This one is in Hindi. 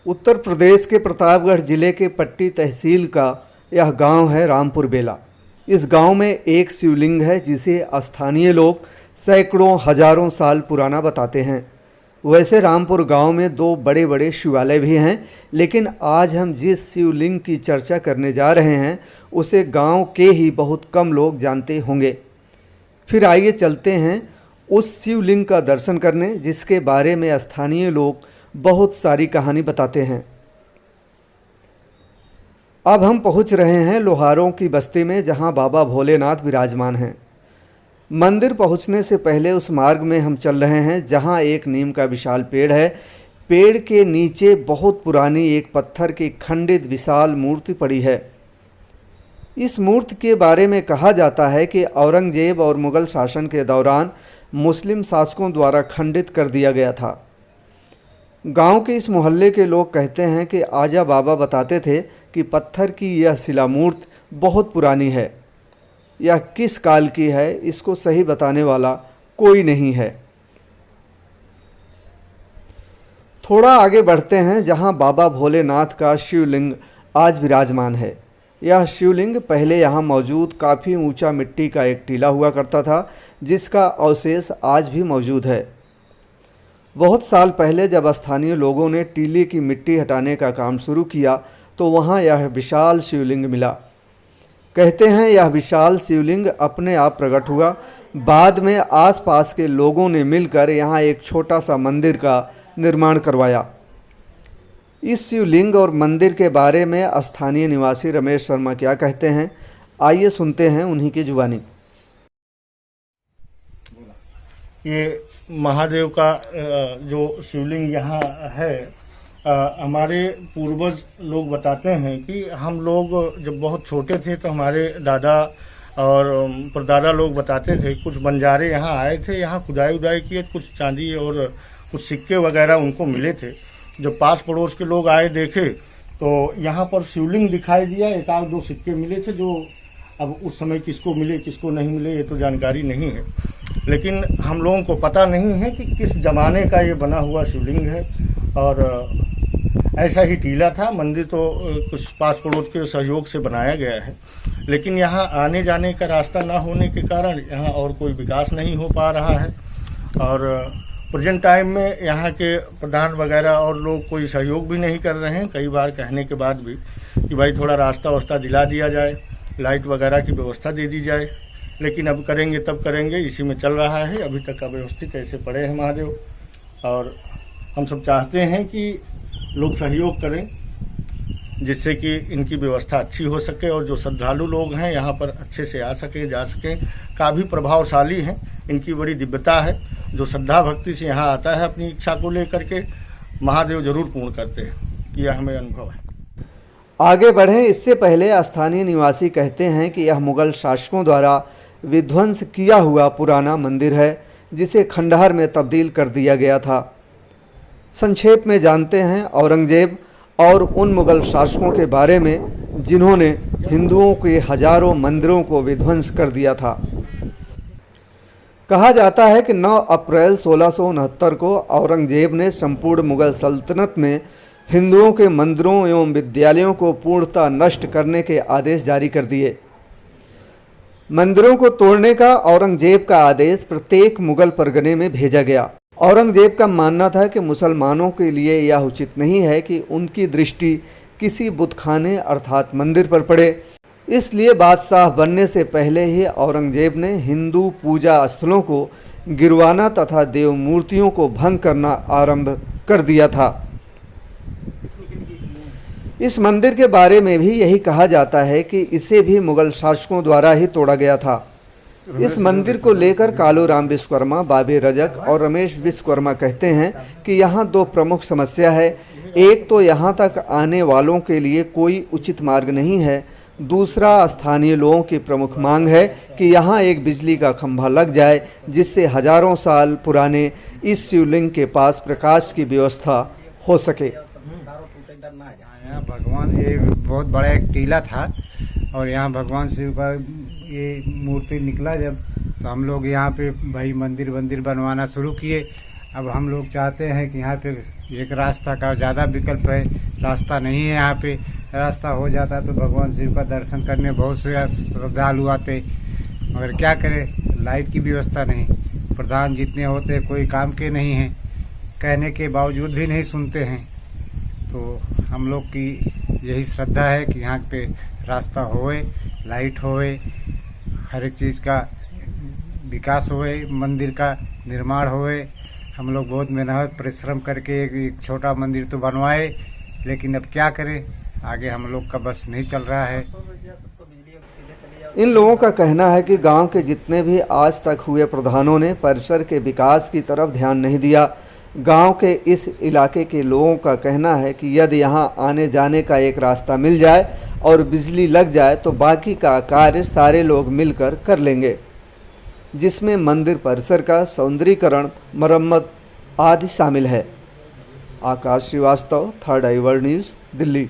उत्तर प्रदेश के प्रतापगढ़ जिले के पट्टी तहसील का यह गांव है रामपुर बेला। इस गांव में एक शिवलिंग है जिसे स्थानीय लोग सैकड़ों हजारों साल पुराना बताते हैं। वैसे रामपुर गांव में दो बड़े बड़े शिवालय भी हैं, लेकिन आज हम जिस शिवलिंग की चर्चा करने जा रहे हैं उसे गांव के ही बहुत कम लोग जानते होंगे। फिर आइए चलते हैं उस शिवलिंग का दर्शन करने जिसके बारे में स्थानीय लोग बहुत सारी कहानी बताते हैं। अब हम पहुंच रहे हैं लोहारों की बस्ती में, जहां बाबा भोलेनाथ विराजमान हैं। मंदिर पहुंचने से पहले उस मार्ग में हम चल रहे हैं जहां एक नीम का विशाल पेड़ है। पेड़ के नीचे बहुत पुरानी एक पत्थर की खंडित विशाल मूर्ति पड़ी है। इस मूर्ति के बारे में कहा जाता है कि औरंगजेब और मुगल शासन के दौरान मुस्लिम शासकों द्वारा खंडित कर दिया गया था। गांव के इस मोहल्ले के लोग कहते हैं कि आजा बाबा बताते थे कि पत्थर की यह शिलामूर्ति बहुत पुरानी है। यह किस काल की है इसको सही बताने वाला कोई नहीं है। थोड़ा आगे बढ़ते हैं जहां बाबा भोलेनाथ का शिवलिंग आज विराजमान है। यह शिवलिंग पहले यहां मौजूद काफ़ी ऊंचा मिट्टी का एक टीला हुआ करता था, जिसका अवशेष आज भी मौजूद है। बहुत साल पहले जब स्थानीय लोगों ने टीले की मिट्टी हटाने का काम शुरू किया तो वहां यह विशाल शिवलिंग मिला। कहते हैं यह विशाल शिवलिंग अपने आप प्रकट हुआ। बाद में आसपास के लोगों ने मिलकर यहाँ एक छोटा सा मंदिर का निर्माण करवाया। इस शिवलिंग और मंदिर के बारे में स्थानीय निवासी रमेश शर्मा क्या कहते हैं, आइए सुनते हैं उन्हीं की जुबानी। ये महादेव का जो शिवलिंग यहाँ है, हमारे पूर्वज लोग बताते हैं कि हम लोग जब बहुत छोटे थे तो हमारे दादा और परदादा लोग बताते थे कुछ बंजारे यहाँ आए थे, यहाँ खुदाई उदाई किए, कुछ चांदी और कुछ सिक्के वगैरह उनको मिले थे। जब पास पड़ोस के लोग आए देखे तो यहाँ पर शिवलिंग दिखाई दिया, एक आध दो सिक्के मिले थे जो अब उस समय किसको मिले किसको नहीं मिले ये तो जानकारी नहीं है, लेकिन हम लोगों को पता नहीं है कि किस जमाने का ये बना हुआ शिवलिंग है। और ऐसा ही टीला था। मंदिर तो कुछ पास पड़ोस के सहयोग से बनाया गया है, लेकिन यहाँ आने जाने का रास्ता ना होने के कारण यहाँ और कोई विकास नहीं हो पा रहा है। और प्रेजेंट टाइम में यहाँ के प्रधान वगैरह और लोग कोई सहयोग भी नहीं कर रहे हैं। कई बार कहने के बाद भी कि भाई थोड़ा रास्ता वास्ता दिला दिया जाए, लाइट वगैरह की व्यवस्था दे दी जाए, लेकिन अब करेंगे तब करेंगे, इसी में चल रहा है। अभी तक अव्यवस्थित ऐसे पड़े हैं महादेव, और हम सब चाहते हैं कि लोग सहयोग करें जिससे कि इनकी व्यवस्था अच्छी हो सके और जो श्रद्धालु लोग हैं यहाँ पर अच्छे से आ सकें जा सकें। काफ़ी प्रभावशाली हैं, इनकी बड़ी दिव्यता है। जो श्रद्धा भक्ति से यहाँ आता है अपनी इच्छा को लेकर के, महादेव जरूर पूर्ण करते हैं, यह हमें अनुभव है। आगे बढ़ें इससे पहले स्थानीय निवासी कहते हैं कि यह मुगल शासकों द्वारा विध्वंस किया हुआ पुराना मंदिर है जिसे खंडहर में तब्दील कर दिया गया था। संक्षेप में जानते हैं औरंगजेब और उन मुगल शासकों के बारे में जिन्होंने हिंदुओं के हजारों मंदिरों को विध्वंस कर दिया था। कहा जाता है कि 9 अप्रैल 1669 को औरंगजेब ने संपूर्ण मुगल सल्तनत में हिंदुओं के मंदिरों एवं विद्यालयों को पूर्णतः नष्ट करने के आदेश जारी कर दिए। मंदिरों को तोड़ने का औरंगजेब का आदेश प्रत्येक मुगल परगने में भेजा गया। औरंगजेब का मानना था कि मुसलमानों के लिए यह उचित नहीं है कि उनकी दृष्टि किसी बुतखाने अर्थात मंदिर पर पड़े। इसलिए बादशाह बनने से पहले ही औरंगजेब ने हिंदू पूजा स्थलों को गिरवाना तथा देव मूर्तियों को भंग करना आरंभ कर दिया था। इस मंदिर के बारे में भी यही कहा जाता है कि इसे भी मुगल शासकों द्वारा ही तोड़ा गया था। इस मंदिर को लेकर कालूराम विश्वकर्मा, बाबे रजक और रमेश विश्वकर्मा कहते हैं कि यहाँ दो प्रमुख समस्या है। एक तो यहाँ तक आने वालों के लिए कोई उचित मार्ग नहीं है। दूसरा स्थानीय लोगों की प्रमुख मांग है कि यहाँ एक बिजली का खंभा लग जाए जिससे हजारों साल पुराने इस शिवलिंग के पास प्रकाश की व्यवस्था हो सके। भगवान ये बहुत बड़ा एक टीला था और यहाँ भगवान शिव का ये मूर्ति निकला जब, तो हम लोग यहाँ पे भाई मंदिर बनवाना शुरू किए। अब हम लोग चाहते हैं कि यहाँ पे एक रास्ता का ज़्यादा विकल्प है, रास्ता नहीं है यहाँ पे। रास्ता हो जाता तो भगवान शिव का दर्शन करने बहुत से श्रद्धालु आते, मगर क्या करें, लाइट की व्यवस्था नहीं। प्रधान जितने होते कोई काम के नहीं हैं, कहने के बावजूद भी नहीं सुनते हैं। तो हम लोग की यही श्रद्धा है कि यहाँ पे रास्ता होए, लाइट होए, हर एक चीज़ का विकास होए, मंदिर का निर्माण होए। हम लोग बहुत मेहनत परिश्रम करके एक छोटा मंदिर तो बनवाए, लेकिन अब क्या करें, आगे हम लोग का बस नहीं चल रहा है। इन लोगों का कहना है कि गांव के जितने भी आज तक हुए प्रधानों ने परिसर के विकास की तरफ ध्यान नहीं दिया। गांव के इस इलाके के लोगों का कहना है कि यदि यहां आने जाने का एक रास्ता मिल जाए और बिजली लग जाए तो बाकी का कार्य सारे लोग मिलकर कर लेंगे, जिसमें मंदिर परिसर का सौंदर्यीकरण, मरम्मत आदि शामिल है। आकाश श्रीवास्तव, थर्ड आई वर्ल्ड न्यूज़, दिल्ली।